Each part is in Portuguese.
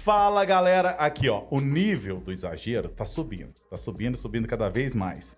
Fala, galera. Aqui, ó, o nível do exagero tá subindo. Tá subindo cada vez mais.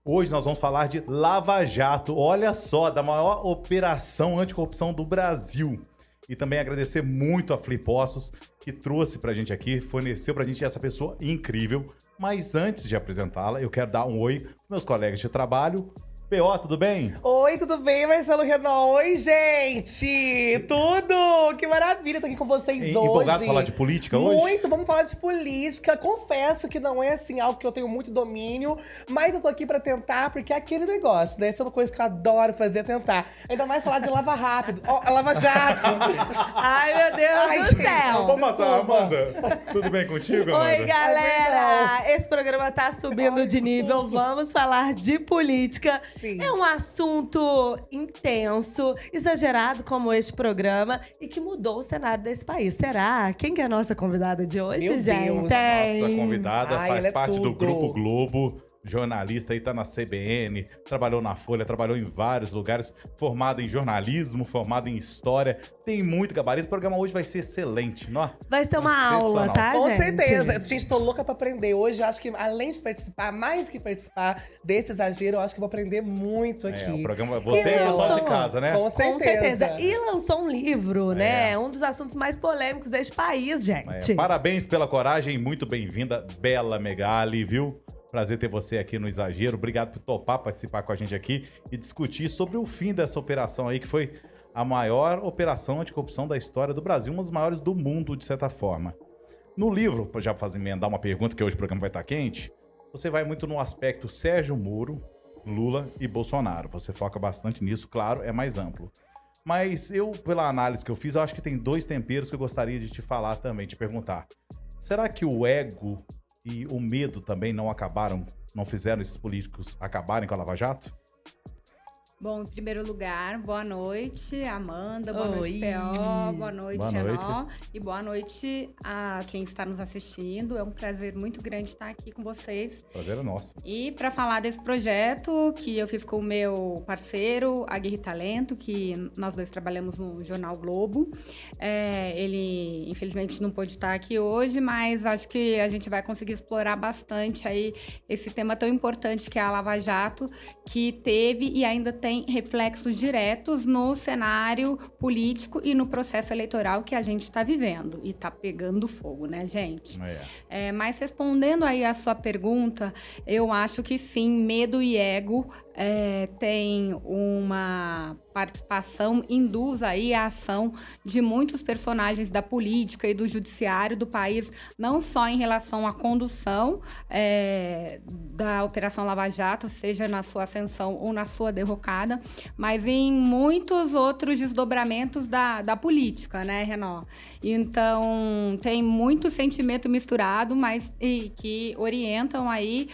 Hoje nós vamos falar de Lava Jato. Olha só, da maior operação anticorrupção do Brasil. E também agradecer muito a Flipostos, que trouxe pra gente aqui, forneceu pra gente essa pessoa incrível. Mas antes de apresentá-la, eu quero dar um oi pros meus colegas de trabalho. P.O., tudo bem? Oi, tudo bem, Marcelo Renan? Oi, gente! Tudo! Que maravilha estar aqui com vocês hoje. Empolgado pra falar de política hoje? Muito, vamos falar de política. Confesso que não é, assim, algo que eu tenho muito domínio, mas eu tô aqui pra tentar, porque é aquele negócio, né? Essa é uma coisa que eu adoro fazer, é tentar. Ainda mais falar de Lava Rápido. Ó, Lava Jato! Ai, meu Deus do céu! Vamos passar, Amanda. Tudo bem contigo, Amanda? Oi, galera! Esse programa tá subindo de nível. Vamos falar de política. Sim. É um assunto intenso, exagerado como este programa e que mudou o cenário desse país. Será? Quem que é a nossa convidada de hoje, Meu gente? Deus. Nossa convidada Ai, faz ela é parte do tudo. Grupo Globo, jornalista aí, tá na CBN, trabalhou na Folha, trabalhou em vários lugares, formada em jornalismo, formada em história, tem muito gabarito. O programa hoje vai ser excelente, não? Vai ser uma aula, tá, Com gente? certeza. Gente, tô louca pra aprender. Hoje, eu acho que, além de participar, mais que participar desse exagero, eu acho que vou aprender muito aqui. O programa, você é o pessoal de casa, né? Com certeza. Com certeza. E lançou um livro, né? Um dos assuntos mais polêmicos deste país, gente. Parabéns pela coragem, muito bem-vinda, Bela Megali, viu? Prazer ter você aqui no Exagero. Obrigado por topar participar com a gente aqui e discutir sobre o fim dessa operação aí, que foi a maior operação anticorrupção da história do Brasil, uma das maiores do mundo, de certa forma. No livro, já fazer emendar uma pergunta, que hoje o programa vai estar quente, você vai muito no aspecto Sérgio Moro, Lula e Bolsonaro. Você foca bastante nisso, claro, é mais amplo. Mas eu, pela análise que eu fiz, eu acho que tem dois temperos que eu gostaria de te falar também, te perguntar. Será que o ego e o medo também não fizeram esses políticos acabarem com a Lava Jato? Bom, em primeiro lugar, boa noite, Amanda, boa Oi. noite, P.O., boa noite, Boa Renó, e boa noite a quem está nos assistindo. É um prazer muito grande estar aqui com vocês. Prazer é nosso. E para falar desse projeto que eu fiz com o meu parceiro, Aguirre Talento, que nós dois trabalhamos no Jornal Globo. Ele, infelizmente, não pôde estar aqui hoje, mas acho que a gente vai conseguir explorar bastante aí esse tema tão importante que é a Lava Jato, que teve e ainda tem reflexos diretos no cenário político e no processo eleitoral que a gente está vivendo. E está pegando fogo, né, gente? Mas respondendo aí a sua pergunta, eu acho que sim, medo e ego tem uma participação, induz aí a ação de muitos personagens da política e do judiciário do país, não só em relação à condução da Operação Lava Jato, seja na sua ascensão ou na sua derrocada, mas em muitos outros desdobramentos da política, né, Renó? Então, tem muito sentimento misturado, mas que orientam aí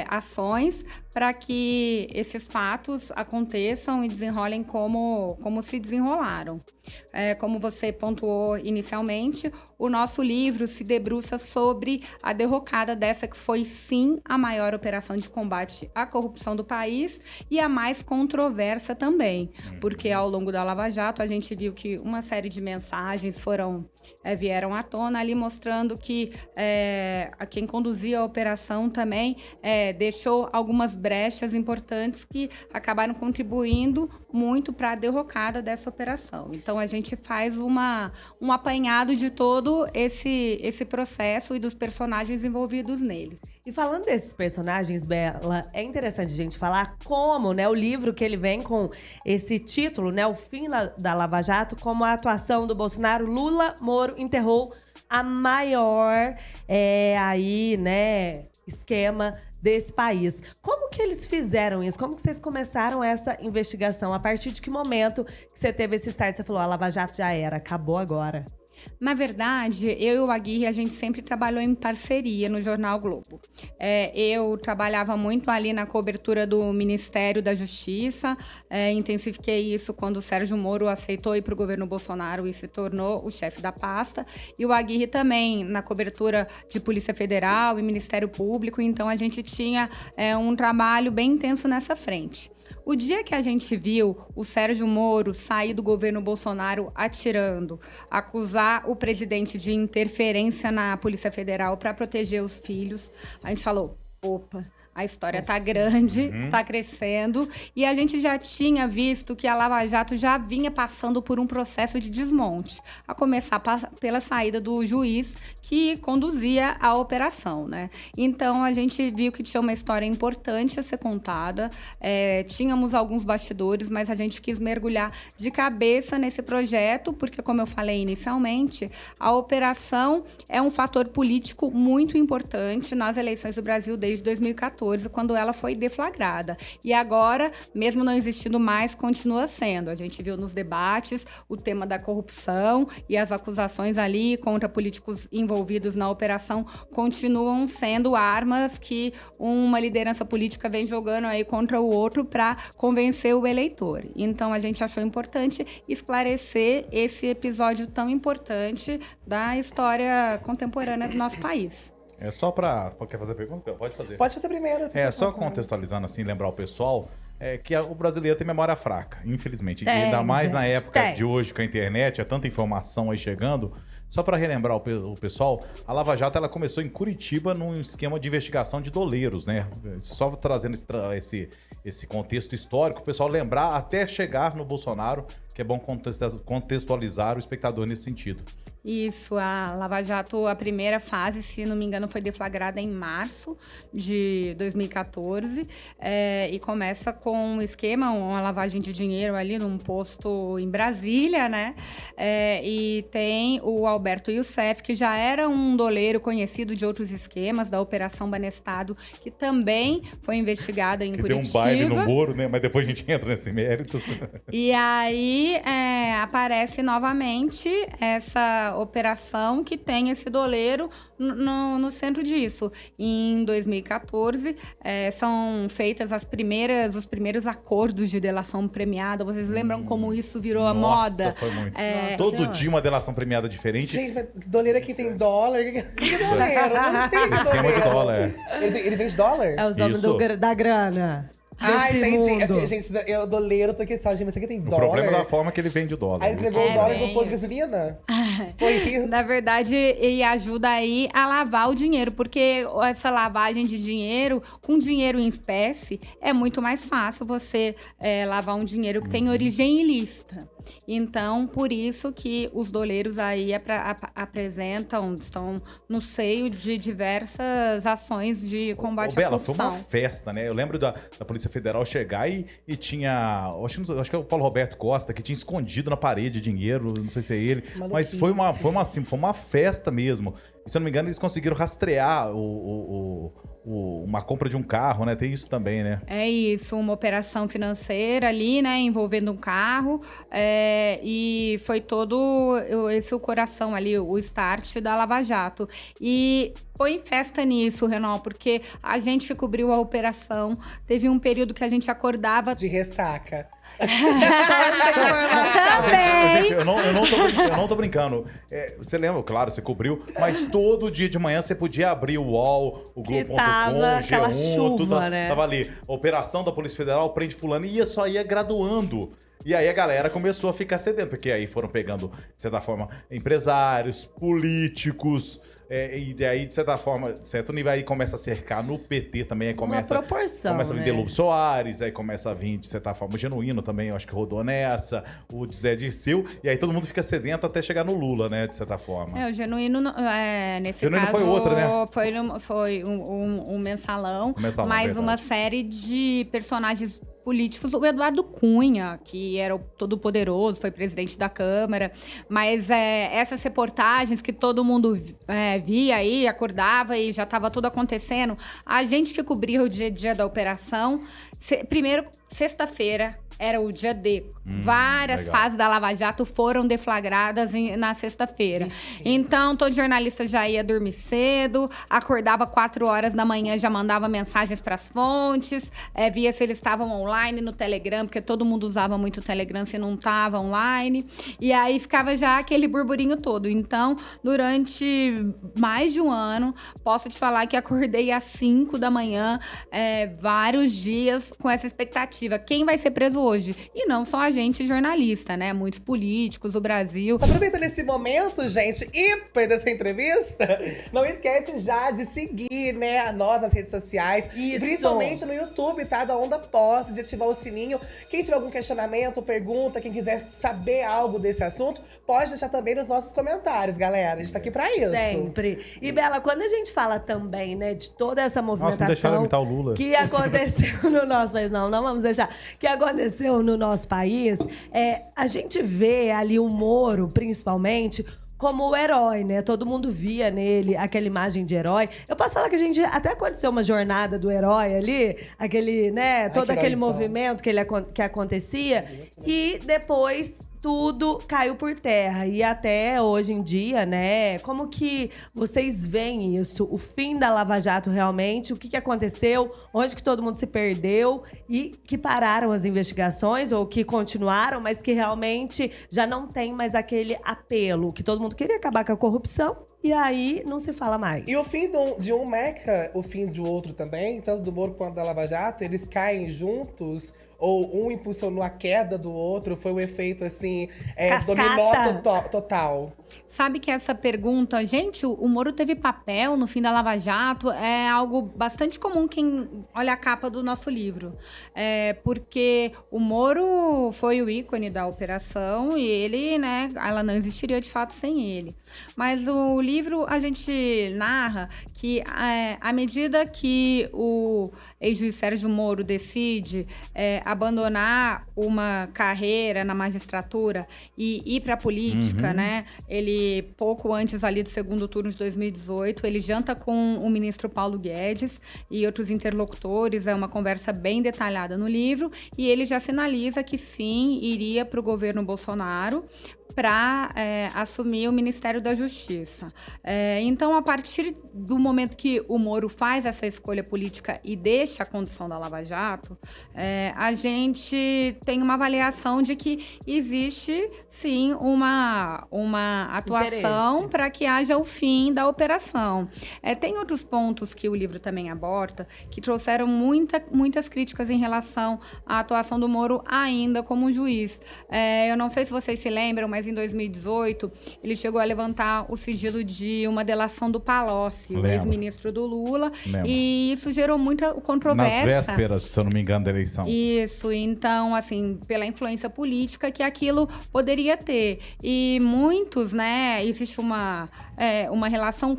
ações para que esses fatos aconteçam e desenrolem como se desenrolaram. Como você pontuou inicialmente, o nosso livro se debruça sobre a derrocada dessa que foi, sim, a maior operação de combate à corrupção do país e a mais controversa também, porque ao longo da Lava Jato a gente viu que uma série de mensagens vieram à tona ali mostrando que a quem conduzia a operação também deixou algumas brechas importantes que acabaram contribuindo muito para a derrocada dessa operação. Então, a gente faz um apanhado de todo esse processo e dos personagens envolvidos nele. E falando desses personagens, Bela, é interessante a gente falar como, né, o livro que ele vem com esse título, né, o fim da Lava Jato, como a atuação do Bolsonaro, Lula, Moro enterrou a maior esquema desse país. Como que eles fizeram isso? Como que vocês começaram essa investigação? A partir de que momento que você teve esse start? Você falou, a Lava Jato já era, acabou agora. Na verdade, eu e o Aguirre, a gente sempre trabalhou em parceria no Jornal Globo. Eu trabalhava muito ali na cobertura do Ministério da Justiça, intensifiquei isso quando o Sérgio Moro aceitou ir para o governo Bolsonaro e se tornou o chefe da pasta. E o Aguirre também na cobertura de Polícia Federal e Ministério Público, então a gente tinha um trabalho bem intenso nessa frente. O dia que a gente viu o Sérgio Moro sair do governo Bolsonaro atirando, acusar o presidente de interferência na Polícia Federal para proteger os filhos, a gente falou, opa, a história tá grande, tá crescendo, e a gente já tinha visto que a Lava Jato já vinha passando por um processo de desmonte, a começar pela saída do juiz que conduzia a operação, né? Então, a gente viu que tinha uma história importante a ser contada, tínhamos alguns bastidores, mas a gente quis mergulhar de cabeça nesse projeto, porque, como eu falei inicialmente, a operação é um fator político muito importante nas eleições do Brasil desde 2014, quando ela foi deflagrada. E agora, mesmo não existindo mais, continua sendo. A gente viu nos debates o tema da corrupção e as acusações ali contra políticos envolvidos na operação continuam sendo armas que uma liderança política vem jogando aí contra o outro para convencer o eleitor. Então, a gente achou importante esclarecer esse episódio tão importante da história contemporânea do nosso país. É só pra... Quer fazer pergunta? Pode fazer. Pode fazer primeiro. Só contextualizando assim, lembrar o pessoal, que o brasileiro tem memória fraca, infelizmente. E ainda mais na época de hoje com a internet, tanta informação aí chegando. Só para relembrar o pessoal, a Lava Jato ela começou em Curitiba num esquema de investigação de doleiros, né? Só trazendo esse contexto histórico, o pessoal lembrar até chegar no Bolsonaro, que é bom contextualizar o espectador nesse sentido. Isso, a Lava Jato, a primeira fase, se não me engano, foi deflagrada em março de 2014 e começa com um esquema, uma lavagem de dinheiro ali num posto em Brasília, né? E tem o Alberto Youssef, que já era um doleiro conhecido de outros esquemas, da Operação Banestado, que também foi investigada em Curitiba. Deu um baile no Moro, né? Mas depois a gente entra nesse mérito. E aí aparece novamente essa operação que tem esse doleiro no centro disso. Em 2014, são feitas os primeiros acordos de delação premiada. Vocês lembram como isso virou a moda? Nossa, foi muito. Todo dia uma delação premiada diferente. Gente, mas doleiro é quem tem dólar. Que doleiro? Não tem Esquema de dólar. Ele vende dólar? É os homens da grana. Entendi. Mundo. Gente, eu doleiro, tô aqui só, gente, mas você aqui tem O dólar. problema é da forma que ele vende o dólar. Aí ele pegou o dólar no posto de gasolina? Foi isso. Na verdade, e ajuda aí a lavar o dinheiro, porque essa lavagem de dinheiro, com dinheiro em espécie, é muito mais fácil você lavar um dinheiro que tem origem ilícita. Então, por isso que os doleiros aí estão no seio de diversas ações de combate à Bela, corrupção. foi uma festa, né? Eu lembro da Polícia Federal chegar e tinha... Acho que é o Paulo Roberto Costa, que tinha escondido na parede dinheiro, não sei se é ele. Mas foi uma festa mesmo. E, se eu não me engano, eles conseguiram rastrear uma compra de um carro, né? Tem isso também, né? É isso, uma operação financeira ali, né? Envolvendo um carro. E foi todo esse o coração ali, o start da Lava Jato. E põe festa nisso, Renan, porque a gente que cobriu a operação, teve um período que a gente acordava... De ressaca. Gente, eu não tô brincando. Você lembra, claro, você cobriu, mas todo dia de manhã você podia abrir o UOL, o Globo.com, aquela G1, chuva, tudo, né? Tava ali. Operação da Polícia Federal prende fulano e só ia graduando. E aí a galera começou a ficar sedenta, porque aí foram pegando, de certa forma, empresários, políticos, e aí, de certa forma, certo nível, aí começa a cercar no PT também, aí começa uma proporção, a vir né? Lobo Soares, aí começa a vir, de certa forma, o Genuíno também, eu acho que rodou nessa, o Zé Dirceu, e aí todo mundo fica sedento até chegar no Lula, né, de certa forma. O Genuíno, nesse Genuíno caso... foi outra, né? Foi um mensalão, mas verdade. Uma série de personagens políticos, o Eduardo Cunha, que era o todo-poderoso, foi presidente da Câmara, mas essas reportagens que todo mundo via aí, acordava e já estava tudo acontecendo, a gente que cobria o dia a dia da operação, primeiro, sexta-feira, era o dia D. Várias legal. fases da Lava Jato foram deflagradas na sexta-feira. Então, todo jornalista já ia dormir cedo, acordava 4 horas da manhã, já mandava mensagens para as fontes, via se eles estavam online no Telegram, porque todo mundo usava muito o Telegram se não estava online. E aí ficava já aquele burburinho todo. Então, durante mais de um ano, posso te falar que acordei às 5 da manhã, vários dias com essa expectativa. Quem vai ser preso hoje? E não só a gente, jornalista, né? Muitos políticos do Brasil. Aproveitando esse momento, gente, hiper dessa entrevista, não esquece já de seguir, né, nós nas redes sociais. Isso. Principalmente no YouTube, tá? Da Onda Posse, de ativar o sininho. Quem tiver algum questionamento, pergunta, quem quiser saber algo desse assunto, pode deixar também nos nossos comentários, galera. A gente tá aqui pra isso. Sempre. E, Bela, quando a gente fala também, né, de toda essa movimentação não deixaram imitar o Lula. que aconteceu no nosso país, não vamos deixar, que aconteceu no nosso país, a gente vê ali o Moro, principalmente, como o herói, né? Todo mundo via nele aquela imagem de herói. Eu posso falar que a gente até aconteceu uma jornada do herói ali, aquele, né? Todo aquele movimento que acontecia. E depois tudo caiu por terra. E até hoje em dia, né? Como que vocês veem isso? O fim da Lava Jato realmente? O que aconteceu? Onde que todo mundo se perdeu? E que pararam as investigações? Ou que continuaram, mas que realmente já não tem mais aquele apelo? Que todo mundo queria acabar com a corrupção. E aí, não se fala mais. E o fim de um meca, o fim do outro também, tanto do Moro quanto da Lava Jato, eles caem juntos, ou um impulsionou a queda do outro, foi um efeito, assim, dominó total. Sabe que essa pergunta, gente, o Moro teve papel no fim da Lava Jato? É algo bastante comum quem olha a capa do nosso livro. Porque o Moro foi o ícone da operação e ele, né, ela não existiria de fato sem ele. Mas o livro, a gente narra que à medida que o ex-juiz Sérgio Moro decide abandonar uma carreira na magistratura e ir para a política, né? Ele, pouco antes ali do segundo turno de 2018, ele janta com o ministro Paulo Guedes e outros interlocutores, é uma conversa bem detalhada no livro, e ele já sinaliza que sim, iria para o governo Bolsonaro para assumir o Ministério da Justiça. Então, a partir do momento que o Moro faz essa escolha política e deixa a condução da Lava Jato, a gente tem uma avaliação de que existe, sim, uma atuação para que haja o fim da operação. Tem outros pontos que o livro também aborda, que trouxeram muitas críticas em relação à atuação do Moro ainda como juiz. Eu não sei se vocês se lembram, mas em 2018, ele chegou a levantar o sigilo de uma delação do Palocci, o ex-ministro do Lula. E isso gerou muita controvérsia. Nas vésperas, se eu não me engano, da eleição. Isso, então, assim, pela influência política que aquilo poderia ter. E muitos, né, existe uma relação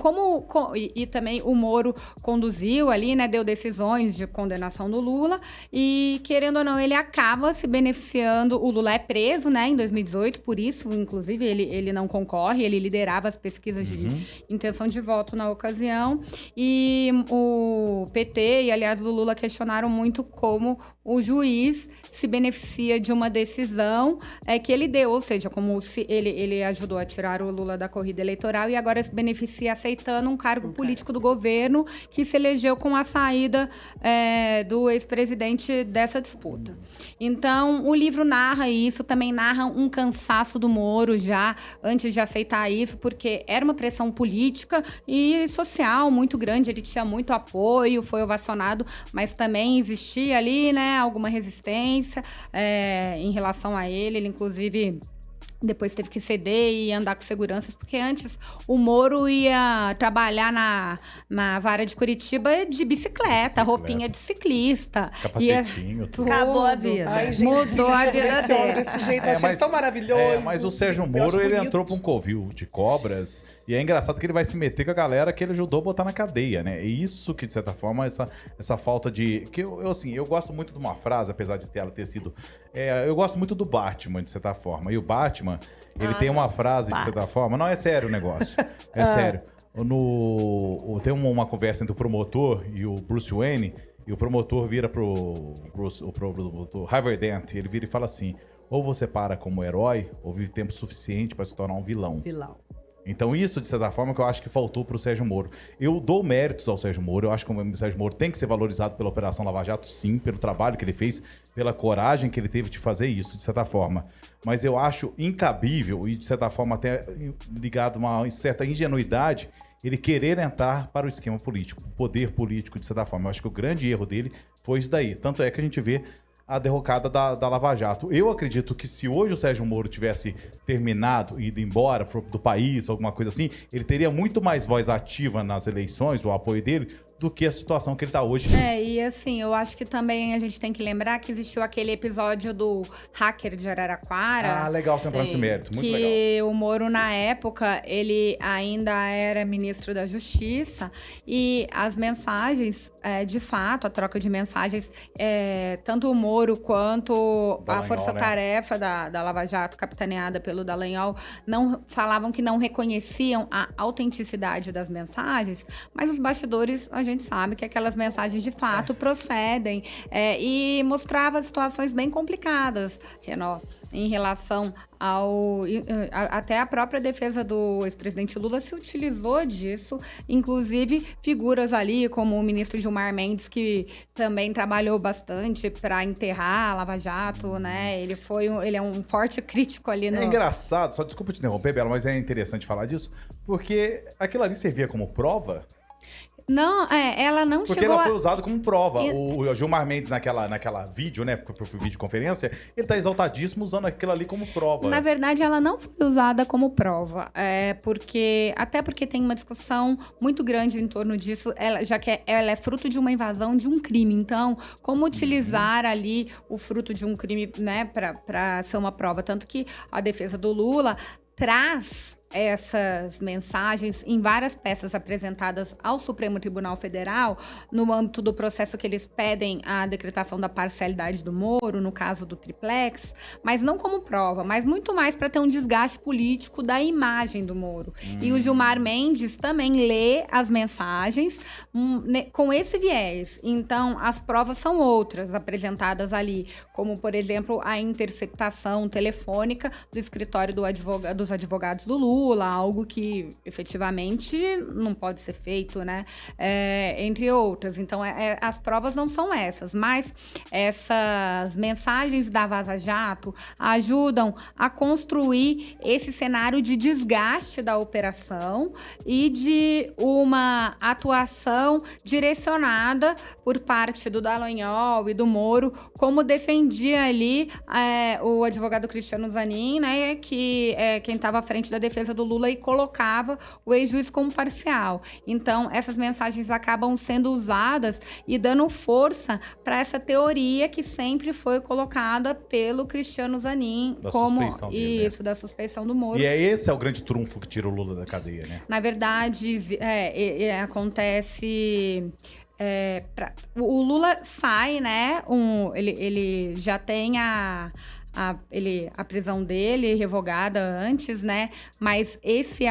e também o Moro conduziu ali, né, deu decisões de condenação do Lula e, querendo ou não, ele acaba se beneficiando. O Lula é preso, né, em 2018, por isso, inclusive, ele não concorre, ele liderava as pesquisas de intenção de voto na ocasião. E o PT e, aliás, o Lula questionaram muito como o juiz se beneficia de uma decisão que ele deu, ou seja, como se ele ajudou a tirar o Lula da corrida eleitoral e agora se beneficia aceitando um cargo político do governo que se elegeu com a saída do ex-presidente dessa disputa. Então, o livro narra isso, também narra um cansaço do Moro já antes de aceitar isso, porque era uma pressão política e social muito grande, ele tinha muito apoio, foi ovacionado, mas também existia ali, né, alguma resistência em relação a ele inclusive depois teve que ceder e andar com seguranças, porque antes o Moro ia trabalhar na vara de Curitiba de bicicleta, roupinha de ciclista. Capacetinho, tudo. Acabou a vida. Ai, gente, Mudou a vida dele. Desse jeito, eu achei tão maravilhoso. Mas o Sérgio Moro, ele entrou pra um covil de cobras, e é engraçado que ele vai se meter com a galera que ele ajudou a botar na cadeia, né? É isso que, de certa forma, essa falta de... Que eu gosto muito de uma frase, apesar de ela ter sido... eu gosto muito do Batman, de certa forma. E o Batman, ele tem uma frase, de certa forma... Não, é sério o negócio. É sério. Tem uma conversa entre o promotor e o Bruce Wayne, E o promotor vira pro Harvey Dent, ele vira e fala assim, ou você para como herói, ou vive tempo suficiente para se tornar um vilão. Então isso, de certa forma, que eu acho que faltou pro Sérgio Moro. Eu dou méritos ao Sérgio Moro, eu acho que o Sérgio Moro tem que ser valorizado pela Operação Lava Jato, sim, pelo trabalho que ele fez, pela coragem que ele teve de fazer isso, de certa forma. Mas eu acho incabível e, de certa forma, até ligado a uma certa ingenuidade, ele querer entrar para o esquema político, o poder político, de certa forma. Eu acho que o grande erro dele foi isso daí. Tanto é que a gente vê a derrocada da Lava Jato. Eu acredito que se hoje o Sérgio Moro tivesse terminado e ido embora do país, alguma coisa assim, ele teria muito mais voz ativa nas eleições, o apoio dele, do que a situação que ele tá hoje. E assim, eu acho que também a gente tem que lembrar que existiu aquele episódio do hacker de Araraquara. Ah, legal você entrar nesse mérito, muito legal. Que o Moro, na época, ele ainda era ministro da Justiça e as mensagens, de fato, a troca de mensagens, tanto o Moro quanto a força-tarefa da Lava Jato, capitaneada pelo Dallagnol, falavam que não reconheciam a autenticidade das mensagens, mas os bastidores, a gente sabe que aquelas mensagens de fato procedem e mostrava situações bem complicadas, Renan, em relação até a própria defesa do ex-presidente Lula se utilizou disso, inclusive figuras ali como o ministro Gilmar Mendes, que também trabalhou bastante para enterrar a Lava Jato, né? Ele é um forte crítico ali no... É engraçado, só desculpa te interromper, Bela, mas é interessante falar disso, porque aquilo ali servia como prova. Não, ela não porque chegou ela foi usada como prova. O Gilmar Mendes, naquela vídeo, né, pro videoconferência, ele tá exaltadíssimo usando aquilo ali como prova. Na verdade, ela não foi usada como prova. Até porque tem uma discussão muito grande em torno disso, já que ela é fruto de uma invasão de um crime. Então, como utilizar ali o fruto de um crime, né, pra ser uma prova? Tanto que a defesa do Lula traz essas mensagens em várias peças apresentadas ao Supremo Tribunal Federal, no âmbito do processo que eles pedem a decretação da parcialidade do Moro, no caso do triplex, mas não como prova, mas muito mais para ter um desgaste político da imagem do Moro. E o Gilmar Mendes também lê as mensagens com esse viés. Então, as provas são outras apresentadas ali, como, por exemplo, a interceptação telefônica do escritório dos advogados do Lula, algo que efetivamente não pode ser feito, né? Entre outras. Então, as provas não são essas, mas essas mensagens da Vaza Jato ajudam a construir esse cenário de desgaste da operação e de uma atuação direcionada por parte do Dallagnol e do Moro, como defendia ali o advogado Cristiano Zanin, né? Que quem estava à frente da defesa do Lula e colocava o ex-juiz como parcial. Então, essas mensagens acabam sendo usadas e dando força para essa teoria que sempre foi colocada pelo Cristiano Zanin como isso, da suspeição do Moro. E esse é o grande trunfo que tira o Lula da cadeia, né? Na verdade, acontece... o Lula sai, né? Ele já tem a prisão dele revogada antes, né? Mas existe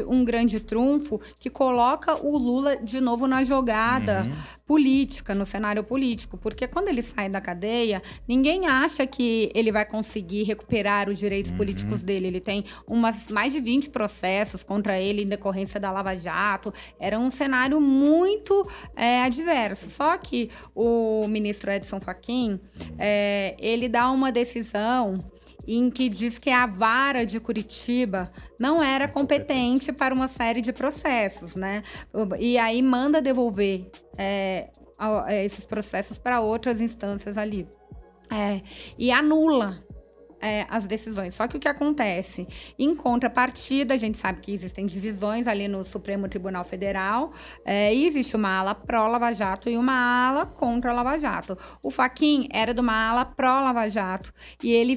um grande trunfo que coloca o Lula de novo na jogada política, no cenário político, porque quando ele sai da cadeia, ninguém acha que ele vai conseguir recuperar os direitos políticos dele. Ele tem mais de 20 processos contra ele em decorrência da Lava Jato. Era um cenário muito adverso. Só que o ministro Edson Fachin, ele dá uma decisão em que diz que a vara de Curitiba não era competente para uma série de processos, né? E aí manda devolver esses processos para outras instâncias ali. E anula as decisões. Só que o que acontece? Em contrapartida, a gente sabe que existem divisões ali no Supremo Tribunal Federal, e existe uma ala pró-Lava Jato e uma ala contra a Lava Jato. O Fachin era de uma ala pró-Lava Jato e ele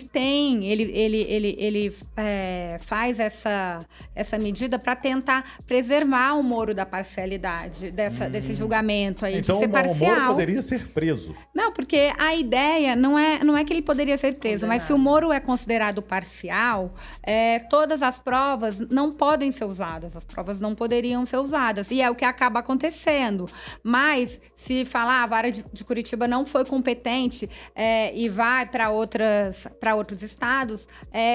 faz essa medida para tentar preservar o Moro da parcialidade, desse julgamento aí, então, de ser parcial. Então o Moro poderia ser preso. Não, porque a ideia não é que ele poderia ser preso, mas se o Moro Moro é considerado parcial, todas as provas não podem ser usadas, as provas não poderiam ser usadas, e é o que acaba acontecendo. Mas, se falar a vara de Curitiba não foi competente e vai para outros estados,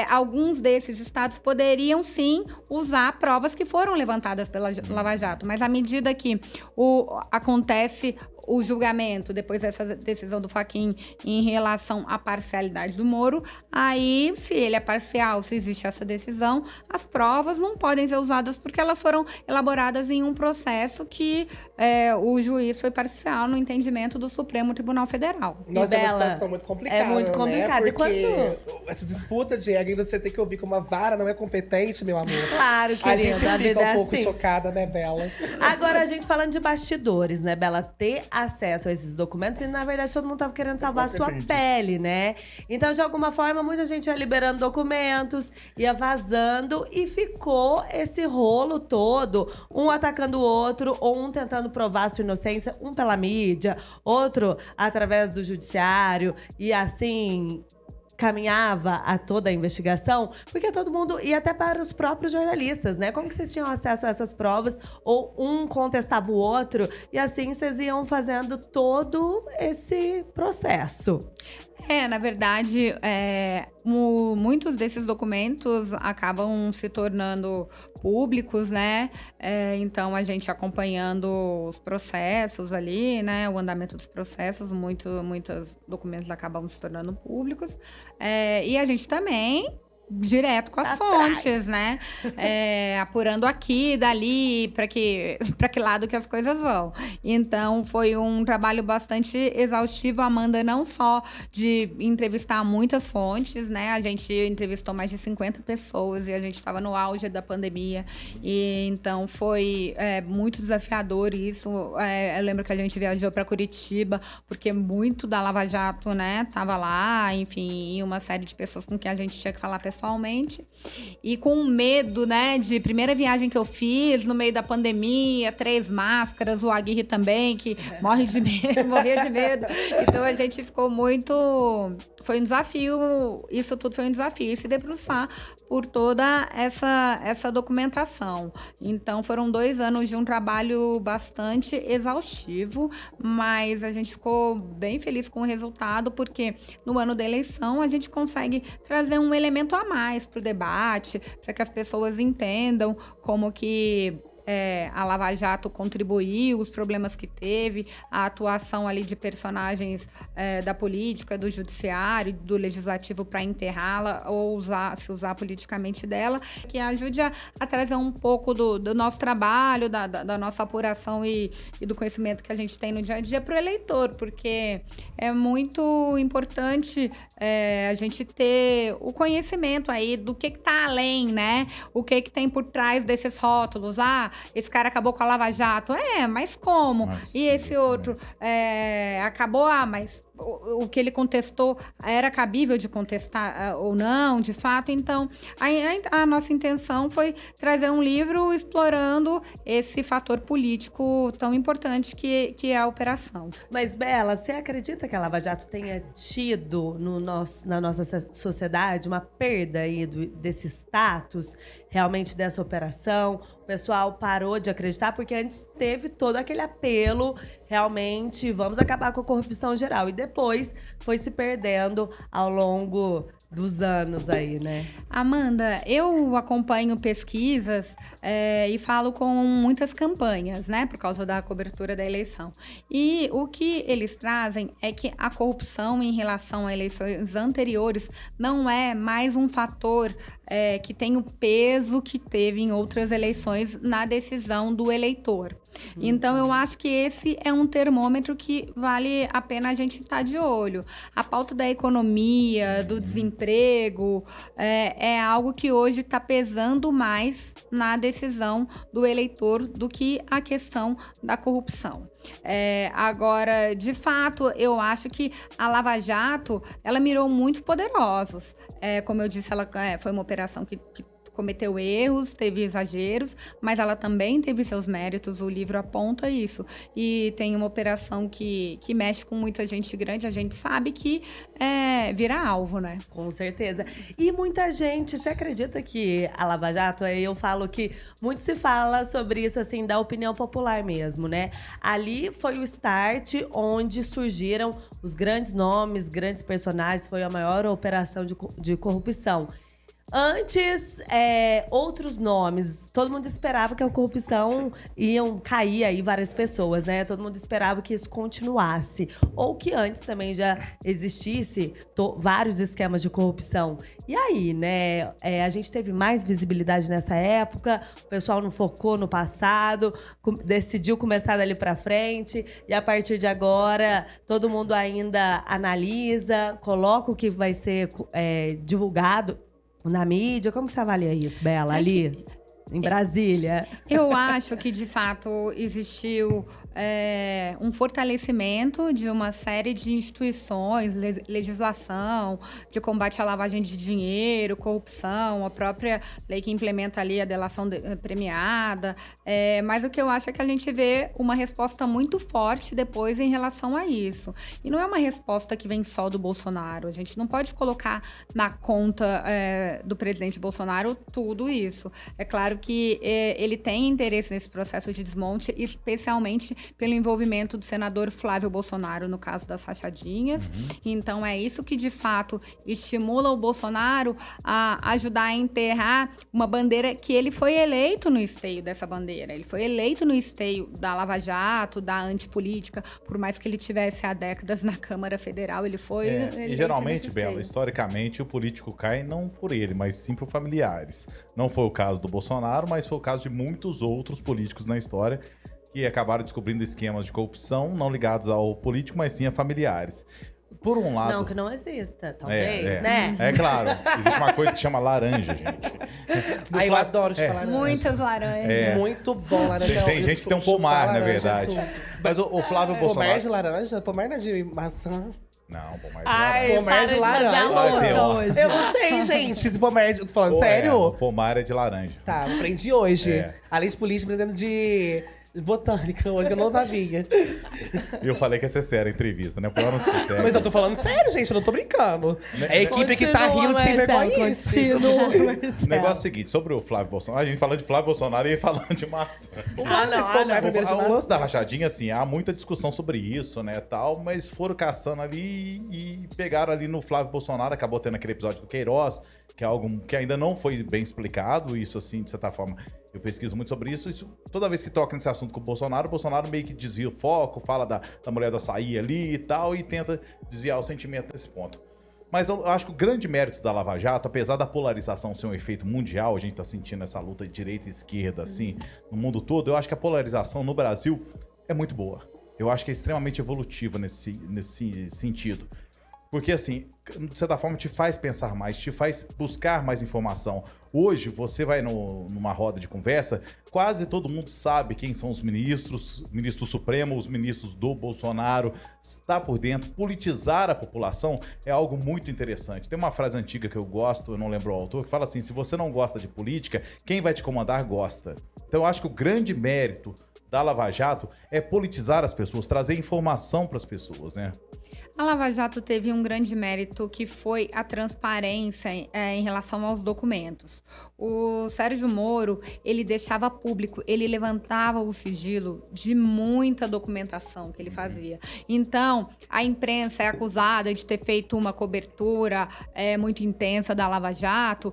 alguns desses estados poderiam sim usar provas que foram levantadas pela Lava Jato, mas à medida que acontece o julgamento, depois dessa decisão do Fachin em relação à parcialidade do Moro, aí, se ele é parcial, se existe essa decisão, as provas não podem ser usadas porque elas foram elaboradas em um processo que o juiz foi parcial no entendimento do Supremo Tribunal Federal. Nossa, Bela, é uma situação muito complicada, é muito complicado. Né? E quando... essa disputa de ainda você tem que ouvir que uma vara não é competente, meu amor. Claro, querida, a gente a fica vida um é pouco assim. chocada, né, Bela? Agora, a gente falando de bastidores, né, Bela? Ter acesso a esses documentos e, na verdade, todo mundo tava querendo salvar a sua pele, né? Então, de alguma forma, muita gente ia liberando documentos, ia vazando e ficou esse rolo todo, um atacando o outro, ou um tentando provar a sua inocência, um pela mídia, outro através do judiciário, e assim caminhava a toda a investigação, porque todo mundo ia até para os próprios jornalistas, né? Como que vocês tinham acesso a essas provas? Ou um contestava o outro, e assim vocês iam fazendo todo esse processo. Na verdade, muitos desses documentos acabam se tornando públicos, né? Então, a gente acompanhando os processos ali, né? O andamento dos processos, muitos documentos acabam se tornando públicos. E a gente também direto com as fontes, né? Apurando aqui, dali, para que lado que as coisas vão. Então, foi um trabalho bastante exaustivo, Amanda, não só de entrevistar muitas fontes, né? A gente entrevistou mais de 50 pessoas e a gente estava no auge da pandemia. E então, foi muito desafiador isso. Eu lembro que a gente viajou para Curitiba, porque muito da Lava Jato, né, tava lá, enfim, e uma série de pessoas com quem a gente tinha que falar pessoalmente, e com medo, né, de primeira viagem que eu fiz, no meio da pandemia, 3 máscaras, o Aguirre também, que morria de medo, então a gente ficou foi um desafio, isso tudo foi um desafio, e se debruçar por toda essa documentação. Então, foram 2 anos de um trabalho bastante exaustivo, mas a gente ficou bem feliz com o resultado, porque no ano da eleição a gente consegue trazer um elemento a mais para o debate, para que as pessoas entendam como que a Lava Jato contribuiu, os problemas que teve, a atuação ali de personagens da política, do judiciário, do legislativo para enterrá-la ou se usar politicamente dela, que ajude a trazer um pouco do nosso trabalho, da nossa apuração e do conhecimento que a gente tem no dia a dia para o eleitor, porque é muito importante a gente ter o conhecimento aí do que tá além, né? O que tem por trás desses rótulos. Esse cara acabou com a Lava Jato. Mas como? Nossa, e esse outro acabou, mas o que ele contestou era cabível de contestar ou não, de fato. Então, a nossa intenção foi trazer um livro explorando esse fator político tão importante que é a operação. Mas, Bela, você acredita que a Lava Jato tenha tido na nossa sociedade uma perda aí desse status, realmente dessa operação? O pessoal parou de acreditar, porque antes teve todo aquele apelo, realmente, vamos acabar com a corrupção geral. E depois foi se perdendo ao longo dos anos aí, né? Amanda, eu acompanho pesquisas e falo com muitas campanhas, né? Por causa da cobertura da eleição. E o que eles trazem é que a corrupção em relação a eleições anteriores não é mais um fator que tem o peso que teve em outras eleições na decisão do eleitor. Então, eu acho que esse é um termômetro que vale a pena a gente estar de olho. A pauta da economia, do desemprego, é algo que hoje está pesando mais na decisão do eleitor do que a questão da corrupção. Agora, de fato, eu acho que a Lava Jato, ela mirou muitos poderosos. Como eu disse, ela foi uma operação que cometeu erros, teve exageros, mas ela também teve seus méritos, o livro aponta isso. E tem uma operação que mexe com muita gente grande, a gente sabe que vira alvo, né? Com certeza. E muita gente, você acredita que a Lava Jato, aí eu falo que muito se fala sobre isso, assim, da opinião popular mesmo, né? Ali foi o start onde surgiram os grandes nomes, grandes personagens, foi a maior operação de corrupção. Antes, outros nomes, todo mundo esperava que a corrupção iam cair aí várias pessoas, né? Todo mundo esperava que isso continuasse. Ou que antes também já existisse vários esquemas de corrupção. E aí, né? A gente teve mais visibilidade nessa época, o pessoal não focou no passado, decidiu começar dali pra frente. E a partir de agora, todo mundo ainda analisa, coloca o que vai ser divulgado na mídia. Como que você avalia isso, Bela, ali em Brasília? Eu acho que, de fato, existiu um fortalecimento de uma série de instituições, legislação, de combate à lavagem de dinheiro, corrupção, a própria lei que implementa ali a delação premiada. Mas o que eu acho é que a gente vê uma resposta muito forte depois em relação a isso. E não é uma resposta que vem só do Bolsonaro. A gente não pode colocar na conta do presidente Bolsonaro tudo isso. É claro que ele tem interesse nesse processo de desmonte, especialmente pelo envolvimento do senador Flávio Bolsonaro no caso das rachadinhas. Então, é isso que, de fato, estimula o Bolsonaro a ajudar a enterrar uma bandeira que ele foi eleito no esteio dessa bandeira. Ele foi eleito no esteio da Lava Jato, da antipolítica, por mais que ele tivesse há décadas na Câmara Federal, ele foi eleito. E geralmente, Bela, historicamente, o político cai não por ele, mas sim por familiares. Não foi o caso do Bolsonaro, mas foi o caso de muitos outros políticos na história que acabaram descobrindo esquemas de corrupção não ligados ao político, mas sim a familiares. Por um lado... Não, que não exista, talvez, né? É claro. Existe uma coisa que chama laranja, gente. Eu adoro chupar laranja. Muitas laranjas. Muito bom, laranja. Tem gente que tem um pomar, na verdade. Mas o Flávio Bolsonaro... Pomar de laranja? Pomar não é de maçã. Não, pomar de laranja. Ai, Pomar de laranja. hoje. Eu gostei, gente. Esse pomar, tô falando sério? O pomar é de laranja. Tá, aprendi hoje. É. Além de política, aprendendo de botânica hoje, que eu não sabia. Eu falei que ia ser sério a entrevista, né? Por não ser sério. Mas eu tô falando sério, gente, eu não tô brincando. É a equipe que tá rindo de sem vergonha. O negócio é o seguinte, sobre o Flávio Bolsonaro, a gente falando de Flávio Bolsonaro e falando de maçã. O lance da rachadinha, assim, há muita discussão sobre isso, né, tal, mas foram caçando ali e pegaram ali no Flávio Bolsonaro, acabou tendo aquele episódio do Queiroz, que é algo que ainda não foi bem explicado, isso assim, de certa forma, eu pesquiso muito sobre isso, toda vez que toca nesse assunto com o Bolsonaro meio que desvia o foco, fala da mulher do açaí ali e tal, e tenta desviar o sentimento nesse ponto. Mas eu acho que o grande mérito da Lava Jato, apesar da polarização ser um efeito mundial, a gente tá sentindo essa luta de direita e esquerda, assim, no mundo todo, eu acho que a polarização no Brasil é muito boa. Eu acho que é extremamente evolutiva nesse sentido. Porque, assim, de certa forma, te faz pensar mais, te faz buscar mais informação. Hoje, você vai numa roda de conversa, quase todo mundo sabe quem são os ministros Supremo, os ministros do Bolsonaro, está por dentro. Politizar a população é algo muito interessante. Tem uma frase antiga que eu gosto, eu não lembro o autor, que fala assim, se você não gosta de política, quem vai te comandar gosta. Então, eu acho que o grande mérito da Lava Jato é politizar as pessoas, trazer informação para as pessoas, né? A Lava Jato teve um grande mérito que foi a transparência em relação aos documentos. O Sérgio Moro, ele deixava público, ele levantava o sigilo de muita documentação que ele fazia. Então, a imprensa é acusada de ter feito uma cobertura muito intensa da Lava Jato.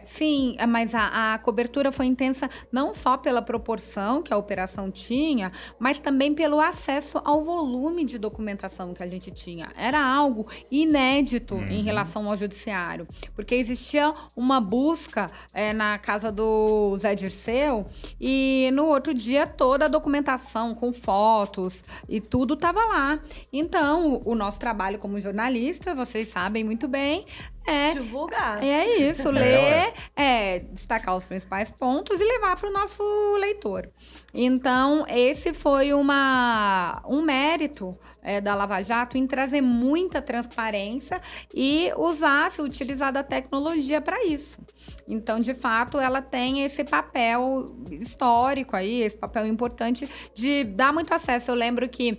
Sim, mas a cobertura foi intensa não só pela proporção que a operação tinha, mas também pelo acesso ao volume de documentação que a gente tinha. Era algo inédito em relação ao judiciário, porque existia uma busca na casa do Zé Dirceu e no outro dia toda a documentação com fotos e tudo estava lá. Então, o nosso trabalho como jornalista, vocês sabem muito bem, divulgar. É isso, ler destacar os principais pontos e levar para o nosso leitor. Então, esse foi um mérito da Lava Jato em trazer muita transparência e utilizar da tecnologia para isso. Então, de fato, ela tem esse papel histórico aí, esse papel importante de dar muito acesso. Eu lembro que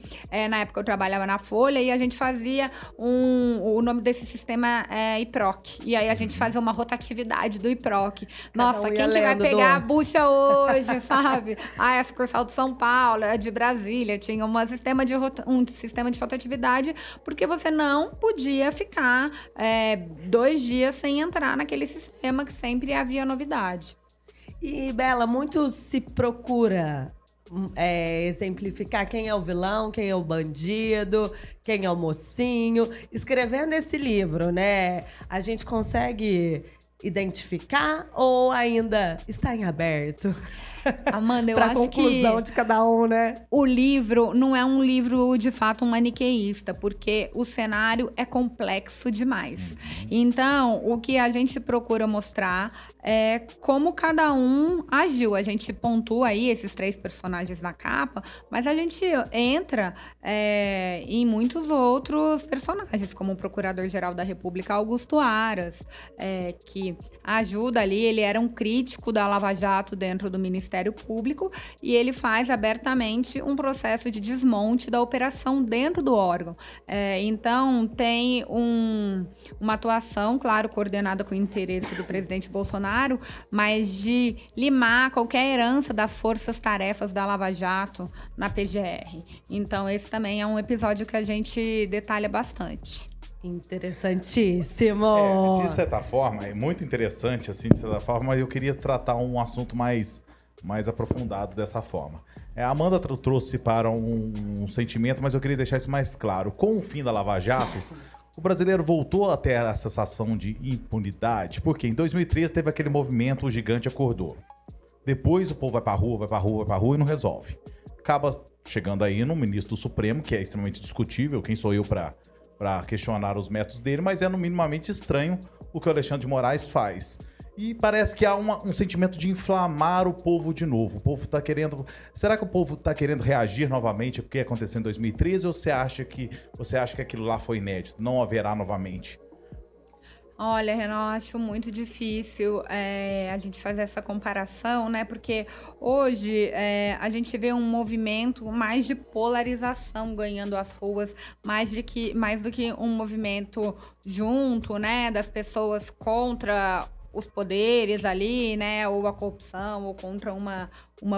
na época eu trabalhava na Folha e a gente fazia o nome desse sistema IPROC. E aí a gente fazia uma rotatividade do IPROC. Nossa, quem que vai pegar a bucha hoje, sabe? A sucursal de São Paulo, a de Brasília, tinha um sistema de rotatividade, porque você não podia ficar 2 dias sem entrar naquele sistema que sempre havia novidade. E, Bela, muito se procura exemplificar quem é o vilão, quem é o bandido, quem é o mocinho. Escrevendo esse livro, né? A gente consegue identificar ou ainda está em aberto? Amanda, eu pra acho que conclusão de cada um, né? o livro não é um livro, de fato, maniqueísta, porque o cenário é complexo demais. Então, o que a gente procura mostrar é como cada um agiu. A gente pontua aí esses 3 personagens na capa, mas a gente entra em muitos outros personagens, como o Procurador-Geral da República, Augusto Aras, que ajuda ali, ele era um crítico da Lava Jato dentro do Ministério Público e ele faz abertamente um processo de desmonte da operação dentro do órgão. Então, tem uma atuação, claro, coordenada com o interesse do presidente Bolsonaro, mas de limar qualquer herança das forças-tarefas da Lava Jato na PGR. Então, esse também é um episódio que a gente detalha bastante. Interessantíssimo! De certa forma, é muito interessante, assim, de certa forma, mas eu queria tratar um assunto mais aprofundado dessa forma. A Amanda trouxe para um sentimento, mas eu queria deixar isso mais claro. Com o fim da Lava Jato, o brasileiro voltou a ter a sensação de impunidade, porque em 2013 teve aquele movimento, o gigante acordou. Depois o povo vai pra rua e não resolve. Acaba chegando aí no ministro do Supremo, que é extremamente discutível, quem sou eu para questionar os métodos dele, mas é no minimamente estranho o que o Alexandre de Moraes faz. E parece que há um sentimento de inflamar o povo de novo. O povo tá querendo... Será que o povo tá querendo reagir novamente ao que aconteceu em 2013 ou você acha que aquilo lá foi inédito? Não haverá novamente? Olha, Renan, eu acho muito difícil a gente fazer essa comparação, né? Porque hoje a gente vê um movimento mais de polarização ganhando as ruas, mais do que um movimento junto, né? Das pessoas contra os poderes ali, né? Ou a corrupção, ou contra uma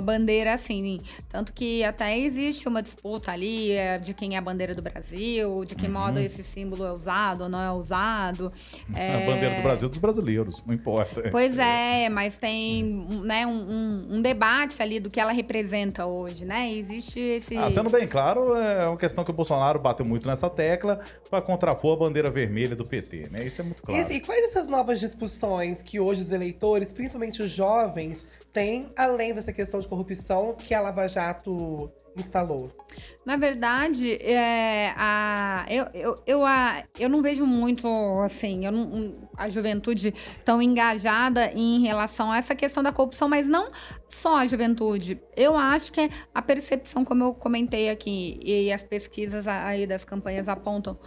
bandeira assim. Tanto que até existe uma disputa ali de quem é a bandeira do Brasil, de que modo esse símbolo é usado ou não é usado. A bandeira do Brasil dos brasileiros, não importa. Pois mas tem né, um debate ali do que ela representa hoje, né? Existe esse... Sendo bem claro, é uma questão que o Bolsonaro bateu muito nessa tecla para contrapor a bandeira vermelha do PT, né? Isso é muito claro. E quais essas novas discussões que hoje os eleitores, principalmente os jovens, têm, além dessa questão de corrupção que a Lava Jato instalou? Na verdade, eu não vejo muito, assim, a juventude tão engajada em relação a essa questão da corrupção, mas não só a juventude. Eu acho que a percepção, como eu comentei aqui, e as pesquisas aí das campanhas apontam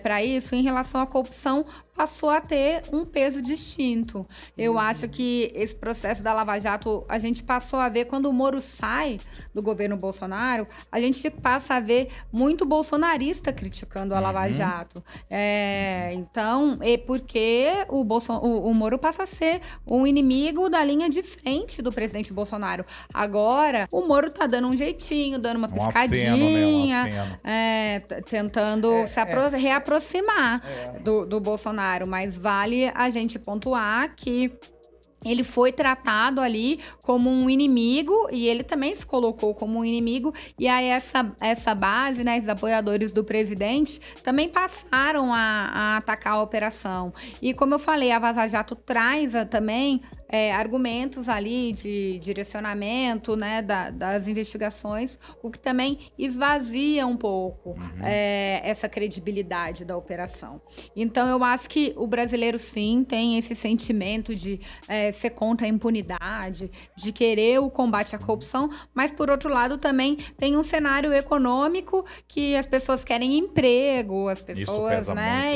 para isso, em relação à corrupção, passou a ter um peso distinto. Eu acho que esse processo da Lava Jato, a gente passou a ver, quando o Moro sai do governo Bolsonaro, a gente passa a ver muito bolsonarista criticando a Lava Jato. Então, porque o Moro passa a ser um inimigo da linha de frente do presidente Bolsonaro. Agora, o Moro tá dando um jeitinho, dando uma piscadinha, tentando reaproximar do Bolsonaro. Mas vale a gente pontuar que ele foi tratado ali como um inimigo e ele também se colocou como um inimigo. E aí essa base, né, esses apoiadores do presidente também passaram a atacar a operação. E como eu falei, a Vaza Jato traz também argumentos ali de direcionamento, né, das investigações, o que também esvazia um pouco essa credibilidade da operação. Então, eu acho que o brasileiro, sim, tem esse sentimento de ser contra a impunidade, de querer o combate à corrupção, mas, por outro lado, também tem um cenário econômico que as pessoas querem emprego, as pessoas, né,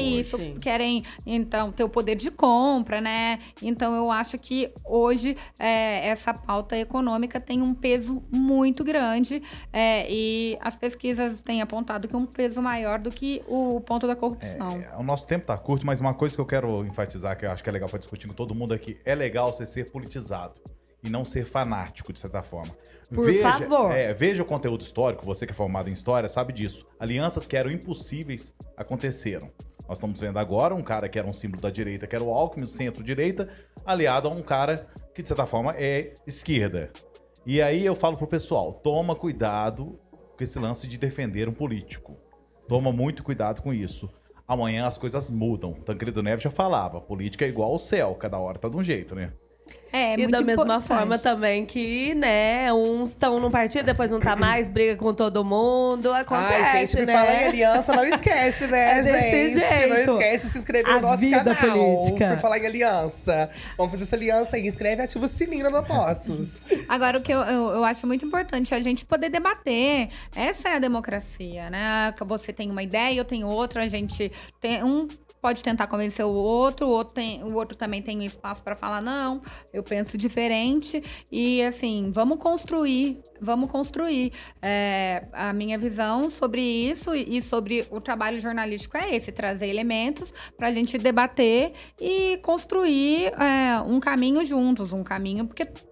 querem, então, ter o poder de compra, né? Então, eu acho que hoje essa pauta econômica tem um peso muito grande e as pesquisas têm apontado que é um peso maior do que o ponto da corrupção. O nosso tempo tá curto, mas uma coisa que eu quero enfatizar, que eu acho que é legal para discutir com todo mundo aqui, é legal você ser politizado e não ser fanático, de certa forma. Por favor. Veja o conteúdo histórico, você que é formado em história sabe disso. Alianças que eram impossíveis aconteceram. Nós estamos vendo agora um cara que era um símbolo da direita, que era o Alckmin, centro-direita, aliado a um cara que, de certa forma, é esquerda. E aí eu falo pro pessoal, toma cuidado com esse lance de defender um político. Toma muito cuidado com isso. Amanhã as coisas mudam. Tancredo Neves já falava, política é igual ao céu, cada hora tá de um jeito, né? E muito da mesma importante. forma também que, né, uns estão num partido, depois não tá mais, briga com todo mundo, acontece, Ai, gente, me né? fala em aliança, não esquece, né, É desse gente? jeito. Não esquece de se inscrever A no nosso vida canal. política. Por falar em aliança. Vamos fazer essa aliança aí. Inscreve e ativa o sininho no Postos. Agora, o que eu acho muito importante é a gente poder debater. Essa é a democracia, né? Você tem uma ideia, eu tenho outra, a gente tem pode tentar convencer o outro outro também tem um espaço para falar, não, eu penso diferente. E, assim, vamos construir. A minha visão sobre isso e sobre o trabalho jornalístico é esse, trazer elementos para a gente debater e construir um caminho juntos,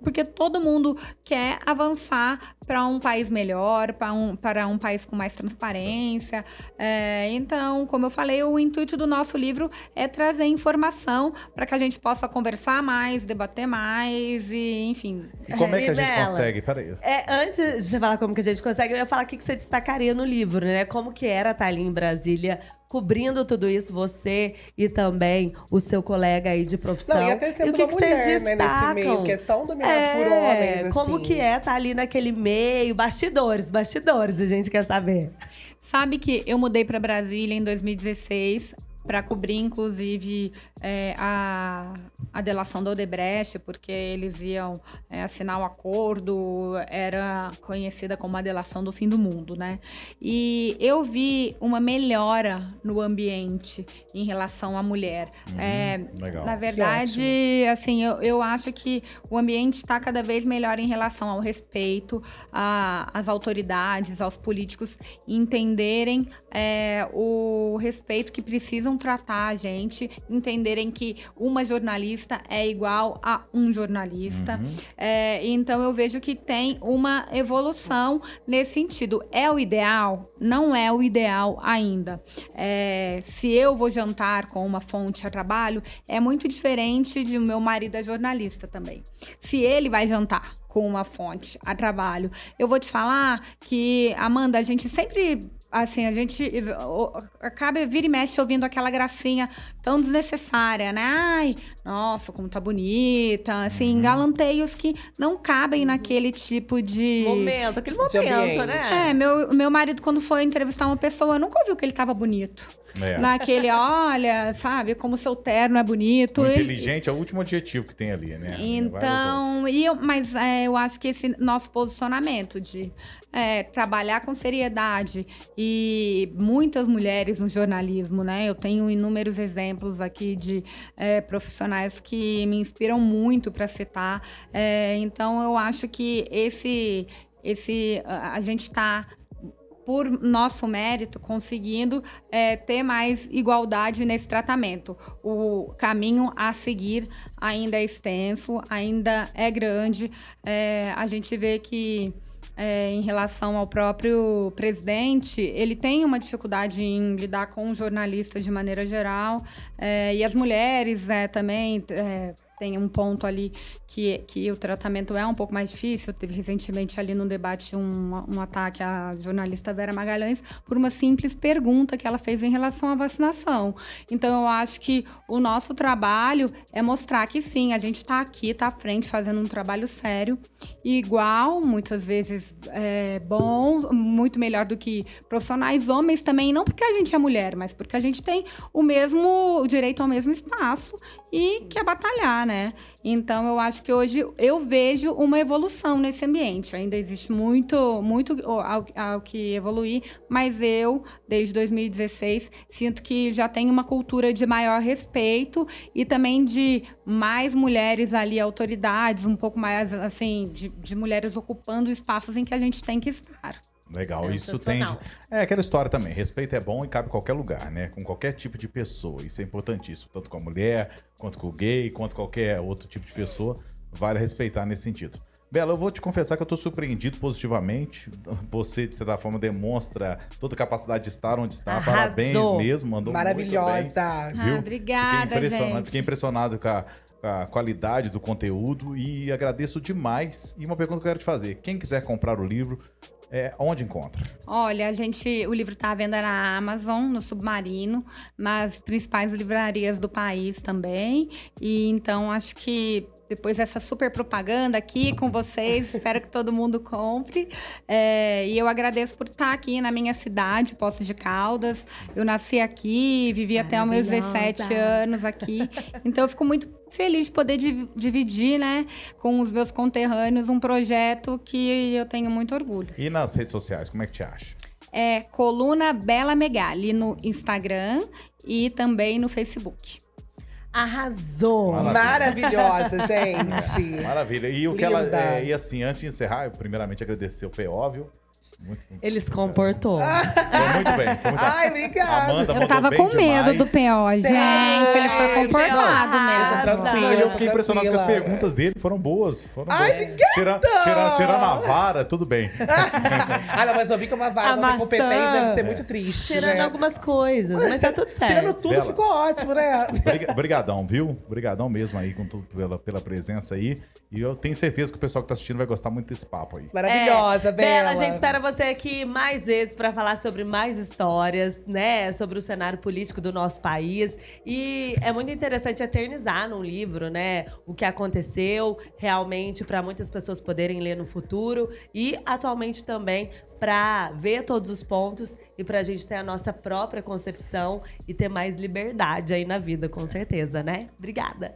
porque todo mundo quer avançar para um país melhor, para um país com mais transparência. Então, como eu falei, o intuito do nosso livro é trazer informação para que a gente possa conversar mais, debater mais e, enfim. E como é que a gente Bela, consegue? Peraí. Antes de você falar como que a gente consegue, eu ia falar o que você destacaria no livro, né? Como que era estar ali em Brasília, cobrindo tudo isso, você e também o seu colega aí de profissão. Não, e até sendo o que uma que mulher, vocês né, destacam? nesse meio, que é tão dominado por homens, assim. Como que é estar ali naquele meio? Bastidores, a gente quer saber. Sabe que eu mudei para Brasília em 2016 para cobrir, inclusive, a delação da Odebrecht, porque eles iam assinar o acordo, era conhecida como a delação do fim do mundo, né? E eu vi uma melhora no ambiente em relação à mulher. Legal. Na verdade, assim, eu acho que o ambiente está cada vez melhor em relação ao respeito às autoridades, aos políticos entenderem o respeito que precisam tratar a gente, entenderem que uma jornalista é igual a um jornalista. Então, eu vejo que tem uma evolução nesse sentido. É o ideal? Não é o ideal ainda. Se eu vou jantar com uma fonte a trabalho, é muito diferente de o meu marido é jornalista também. Se ele vai jantar com uma fonte a trabalho, eu vou te falar que, Amanda, a gente sempre... Assim, a gente acaba vira e mexe ouvindo aquela gracinha tão desnecessária, né? Ai, nossa, como tá bonita. Assim, galanteios que não cabem naquele tipo de... Aquele momento, né? Meu marido, quando foi entrevistar uma pessoa, nunca ouviu que ele tava bonito. Naquele, olha, sabe, como seu terno é bonito. Inteligente é o último adjetivo que tem ali, né? Então, mas eu acho que esse nosso posicionamento de trabalhar com seriedade e muitas mulheres no jornalismo, né? Eu tenho inúmeros exemplos aqui de profissionais que me inspiram muito para citar. Então, eu acho que a gente está, por nosso mérito, conseguindo ter mais igualdade nesse tratamento. O caminho a seguir ainda é extenso, ainda é grande. A gente vê que, em relação ao próprio presidente, ele tem uma dificuldade em lidar com jornalistas de maneira geral. E as mulheres também tem um ponto ali que o tratamento é um pouco mais difícil. Teve recentemente ali no debate um ataque à jornalista Vera Magalhães por uma simples pergunta que ela fez em relação à vacinação. Então, eu acho que o nosso trabalho é mostrar que sim, a gente está aqui, está à frente, fazendo um trabalho sério, igual, muitas vezes bom, muito melhor do que profissionais homens também, não porque a gente é mulher, mas porque a gente tem o direito ao mesmo espaço e quer batalhar, né? Então, eu acho que hoje eu vejo uma evolução nesse ambiente. Ainda existe muito ao que evoluir, mas eu, desde 2016, sinto que já tem uma cultura de maior respeito e também de mais mulheres ali, autoridades, um pouco mais, assim, de mulheres ocupando espaços em que a gente tem que estar. Legal, isso tende... É aquela história também, respeito é bom e cabe em qualquer lugar, né? Com qualquer tipo de pessoa, isso é importantíssimo. Tanto com a mulher, quanto com o gay, quanto qualquer outro tipo de pessoa, vale respeitar nesse sentido. Bela, eu vou te confessar que eu tô surpreendido positivamente. Você, de certa forma, demonstra toda a capacidade de estar onde está. Arrasou. Parabéns mesmo, mandou Maravilhosa. muito bem. Viu? Obrigada, gente. Fiquei impressionado com a qualidade do conteúdo e agradeço demais. E uma pergunta que eu quero te fazer. Quem quiser comprar o livro, onde encontra? Olha, o livro está à venda na Amazon, no Submarino, nas principais livrarias do país também. E então acho que depois dessa super propaganda aqui com vocês, espero que todo mundo compre. E eu agradeço por estar aqui na minha cidade, Poços de Caldas. Eu nasci aqui, vivi até os meus 17 anos aqui. Então eu fico muito feliz de poder dividir, né, com os meus conterrâneos um projeto que eu tenho muito orgulho. E nas redes sociais, como é que te acha? Coluna Bela Megali no Instagram e também no Facebook. Arrasou! Maravilhosa, gente! Maravilha. E o que Linda. e assim, antes de encerrar, eu primeiramente agradecer o PO, viu? Ele se comportou. Foi muito bem. Foi muito Ai, bem. obrigada. Amanda Eu mandou tava bem com medo demais. do PO, gente. Ele foi comportado mesmo. Tranquilo, eu fiquei impressionado que as Tranquila. perguntas dele foram boas. Ai, obrigada! Tirando a vara, tudo bem. Ah, não, mas eu vi que uma vara A não tem maçã. competência deve ser muito triste, Tirando né? algumas coisas, mas tá tudo certo. Tirando tudo, Bela. ficou ótimo, né? Obrigadão, viu? Obrigadão mesmo aí pela presença aí. E eu tenho certeza que o pessoal que tá assistindo vai gostar muito desse papo aí. Maravilhosa, Bela. A gente espera você aqui mais vezes para falar sobre mais histórias, né? Sobre o cenário político do nosso país. E é muito interessante eternizar num livro, né? O que aconteceu realmente para muitas pessoas poderem ler no futuro. E atualmente também para ver todos os pontos e pra gente ter a nossa própria concepção e ter mais liberdade aí na vida, com certeza, né? Obrigada.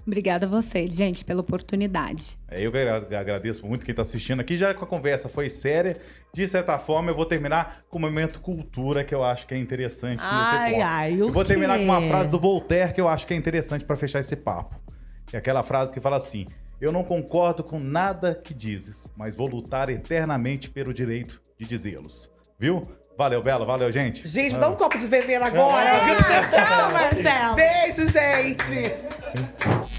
Obrigada a vocês, gente, pela oportunidade. Eu que agradeço muito quem tá assistindo aqui. Já que a conversa foi séria, de certa forma eu vou terminar com o momento cultura, que eu acho que é interessante nesse ponto. Eu vou terminar com uma frase do Voltaire que eu acho que é interessante para fechar esse papo. É aquela frase que fala assim: eu não concordo com nada que dizes, mas vou lutar eternamente pelo direito de dizê-los. Viu? Valeu, Bela. Valeu, gente. Gente, me dá um copo de veneno agora. Tchau, Marcelo. Beijo, gente.